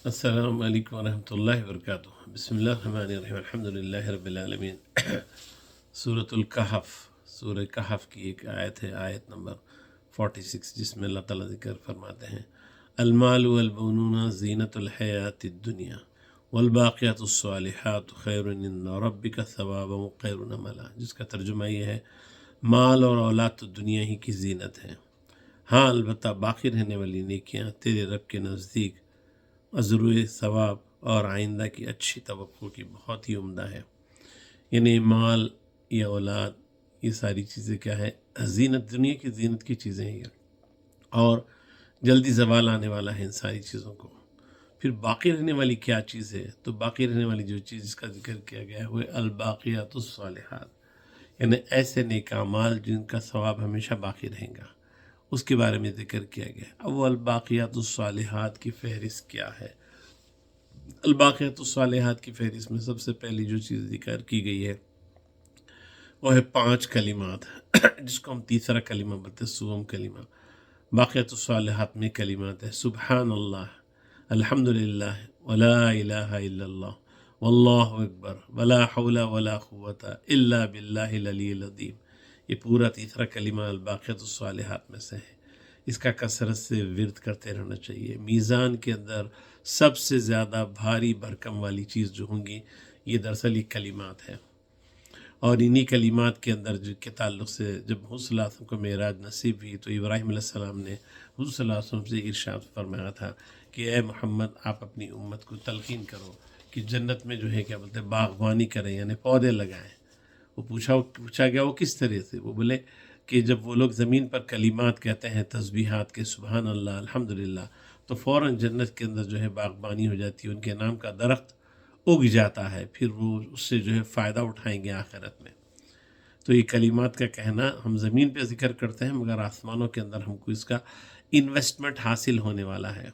السلام علیکم ورحمۃ اللہ وبرکاتہ۔ بسم اللہ الرحمن الرحیم، الحمد للہ رب العالمین۔ سورۃ الکہف، سورہ کہف کی ایک آیت ہے، آیت نمبر 46، جس میں اللہ تعالیٰ ذکر فرماتے ہیں المال والبنون زینت الحیات الدنیا والباقیات الصالحات خیر عند ربک ثوابا وخیر املا، جس کا ترجمہ یہ ہے مال اور اولاد تو دنیا ہی کی زینت ہے، ہاں البتہ باقی رہنے والی نیکیاں تیرے رب کے نزدیک عذر ثواب اور آئندہ کی اچھی توقع کی بہت ہی عمدہ ہے۔ یعنی مال یا اولاد، یہ ساری چیزیں کیا ہے؟ زینت، دنیا کی زینت کی چیزیں ہیں یہ، اور جلدی زوال آنے والا ہے ان ساری چیزوں کو۔ پھر باقی رہنے والی کیا چیز ہے؟ تو باقی رہنے والی جو چیز جس کا ذکر کیا گیا ہے وہ الباقیات الصالحات، یعنی ایسے نیک اعمال جن کا ثواب ہمیشہ باقی رہے گا، اس کے بارے میں ذکر کیا گیا۔ اب وہ الباقیات الصالحات کی فہرست کیا ہے؟ الباقیات الصالحات کی فہرست میں سب سے پہلی جو چیز ذکر کی گئی ہے وہ ہے 5 کلمات، جس کو ہم تیسرا کلمہ بولتے ہیں، سوم کلمہ۔ باقیات الصالحات میں کلمات ہے سبحان اللہ، الحمد للہ، ولا الہ الا اللہ، واللہ اکبر، ولا حول ولا قوۃ الا باللہ العلی العظیم۔ یہ پورا تیسرا کلمہ الباقیات الصالحات میں سے ہے۔ اس کا کثرت سے ورد کرتے رہنا چاہیے۔ میزان کے اندر سب سے زیادہ بھاری بھرکم والی چیز جو ہوں گی یہ دراصل یہ کلمات ہے، اور انہی کلمات کے اندر جو کے تعلق سے جب حضور صلی اللہ علیہ وسلم کو معراج نصیب ہوئی تو ابراہیم علیہ السلام نے حضور صلی اللہ علیہ وسلم سے ارشاد فرمایا تھا کہ اے محمد، آپ اپنی امت کو تلقین کرو کہ جنت میں جو ہے کیا بولتے ہیں باغبانی کریں، یعنی پودے لگائیں۔ وہ پوچھا گیا وہ کس طرح سے؟ وہ بولے کہ جب وہ لوگ زمین پر کلمات کہتے ہیں، تسبیحات کے، سبحان اللہ، الحمدللہ، تو فوراً جنت کے اندر جو ہے باغبانی ہو جاتی ہے، ان کے نام کا درخت اگ جاتا ہے، پھر وہ اس سے جو ہے فائدہ اٹھائیں گے آخرت میں۔ تو یہ کلمات کا کہنا ہم زمین پہ ذکر کرتے ہیں، مگر آسمانوں کے اندر ہم کو اس کا انویسٹمنٹ حاصل ہونے والا ہے،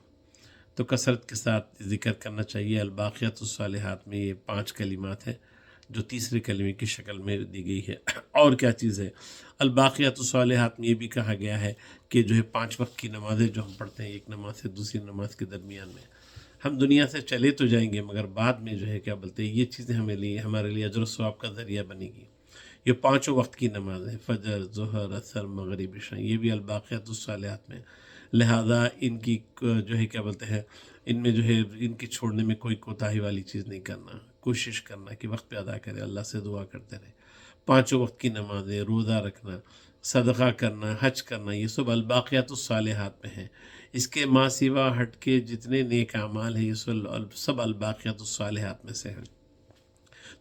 تو کثرت کے ساتھ ذکر کرنا چاہیے۔ الباقیات الصالحات میں یہ 5 کلمات ہیں جو تیسرے کلمے کی شکل میں دی گئی ہے۔ اور کیا چیز ہے؟ الباقیات الصالحات میں یہ بھی کہا گیا ہے کہ جو ہے 5 وقت کی نمازیں جو ہم پڑھتے ہیں، ایک نماز سے دوسری نماز کے درمیان میں، ہم دنیا سے چلے تو جائیں گے مگر بعد میں جو ہے کیا بولتے ہیں یہ چیزیں ہمارے لیے اجر و ثواب کا ذریعہ بنے گی۔ یہ 5 وقت کی نمازیں، فجر، ظہر، عصر، مغرب، عشاء، یہ بھی الباقیات الصالحات میں، لہذا ان کی جو ہے کیا بولتے ہیں ان میں جو ہے ان کی چھوڑنے میں کوئی کوتاہی والی چیز نہیں کرنا، کوشش کرنا کہ وقت پہ ادا کرے، اللہ سے دعا کرتے رہے۔ 5 وقت کی نمازیں، روزہ رکھنا، صدقہ کرنا، حج کرنا، یہ سب الباقیات الصالحات میں ہیں۔ اس کے ماں سوا ہٹ کے جتنے نیک اعمال ہیں یہ سب الباقیات الصالحات میں سے ہیں،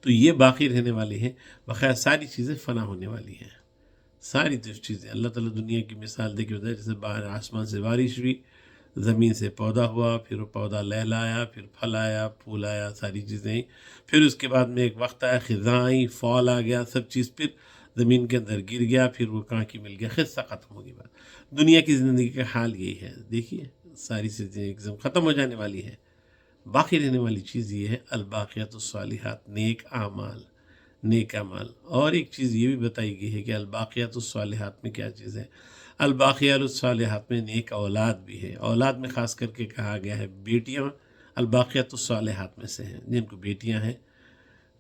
تو یہ باقی رہنے والے ہیں، بخیر ساری چیزیں فنا ہونے والی ہیں۔ ساری چیزیں اللہ تعالیٰ دنیا کی مثال دے کے بتایا، جیسے باہر آسمان سے بارش ہوئی، زمین سے پودا ہوا، پھر وہ پودا لہلایا، پھر پھل آیا، پھول آیا، ساری چیزیں، پھر اس کے بعد میں ایک وقت آیا، خزاں آئی، فال آ گیا، سب چیز پھر زمین کے اندر گر گیا، پھر وہ کہاں کی مل گیا، خصہ ختم ہو گئی۔ بات دنیا کی زندگی کا حال یہی ہے۔ دیکھیے ساری چیزیں ایک دم ختم ہو جانے والی ہے، باقی رہنے والی چیز یہ ہے الباقیات الصالحات، نیک اعمال، نیک اعمال۔ اور ایک چیز یہ بھی بتائی گئی ہے کہ الباقیات الصالحات میں کیا چیز ہے؟ الباقیات الصالحات میں نیک اولاد بھی ہے۔ اولاد میں خاص کر کے کہا گیا ہے بیٹیاں الباقیات الصالحات میں سے ہیں، جن کو بیٹیاں ہیں،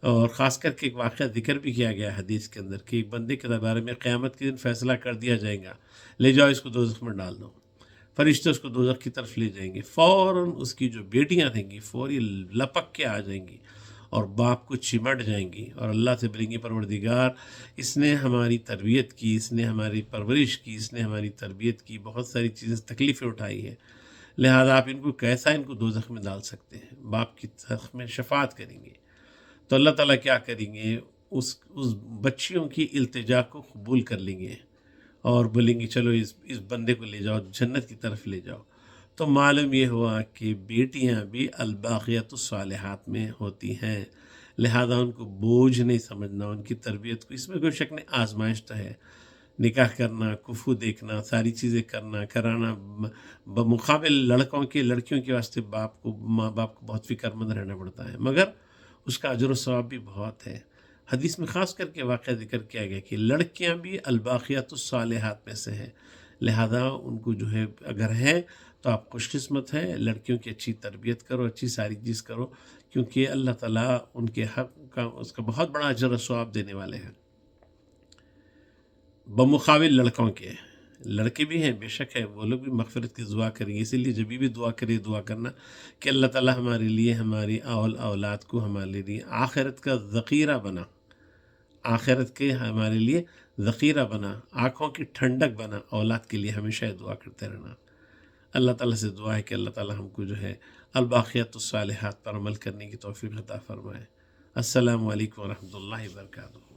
اور خاص کر کے ایک واقعہ ذکر بھی کیا گیا ہے حدیث کے اندر کہ ایک بندے کے بارے میں قیامت کے دن فیصلہ کر دیا جائے گا، لے جاؤ اس کو دوزخ میں ڈال دو، فرشتے اس کو دوزخ کی طرف لے جائیں گے، فوراً اس کی جو بیٹیاں رہیں گی فوری لپک کے آ جائیں گی اور باپ کو چمٹ جائیں گی اور اللہ سے بولیں گی پروردگار، اس نے ہماری تربیت کی، اس نے ہماری پرورش کی، اس نے ہماری تربیت کی، بہت ساری چیزیں تکلیفیں اٹھائی ہیں، لہذا آپ ان کو کیسا ان کو دوزخ میں ڈال سکتے ہیں؟ باپ کی حق میں شفاعت کریں گے، تو اللہ تعالیٰ کیا کریں گے؟ اس بچیوں کی التجا کو قبول کر لیں گے اور بولیں گے چلو اس بندے کو لے جاؤ جنت کی طرف لے جاؤ۔ تو معلوم یہ ہوا کہ بیٹیاں بھی الباقیات الصالحات میں ہوتی ہیں، لہذا ان کو بوجھ نہیں سمجھنا، ان کی تربیت کو، اس میں کوئی شک نہیں، آزمائش تو ہے، نکاح کرنا، کفو دیکھنا، ساری چیزیں کرانا، بمقابل لڑکوں کے لڑکیوں کے واسطے ماں باپ کو بہت فکر مند رہنا پڑتا ہے، مگر اس کا اجر و ثواب بھی بہت ہے۔ حدیث میں خاص کر کے واقعہ ذکر کیا گیا کہ لڑکیاں بھی الباقیات الصالحات میں سے ہیں، لہذا ان کو جو ہے اگر ہے تو آپ خوش قسمت ہیں، لڑکیوں کی اچھی تربیت کرو، اچھی ساری چیز کرو، کیونکہ اللہ تعالیٰ ان کے حق کا اس کا بہت بڑا اجر و ثواب دینے والے ہیں بمقابل لڑکوں کے۔ لڑکے بھی ہیں بے شک ہے، وہ لوگ بھی مغفرت کی دعا کریں گے، اسی لیے جب بھی دعا کرے دعا کرنا کہ اللہ تعالیٰ ہمارے لیے، ہماری اولاد کو ہمارے لیے آخرت کا ذخیرہ بنا، آخرت کے ہمارے لیے ذخیرہ بنا، آنکھوں کی ٹھنڈک بنا، اولاد کے لیے ہمیشہ دعا کرتے رہنا۔ اللہ تعالیٰ سے دعا ہے کہ اللہ تعالیٰ ہم کو جو ہے الباقیات الصالحات پر عمل کرنے کی توفیق عطا فرمائے۔ السلام علیکم ورحمۃ اللہ وبرکاتہ۔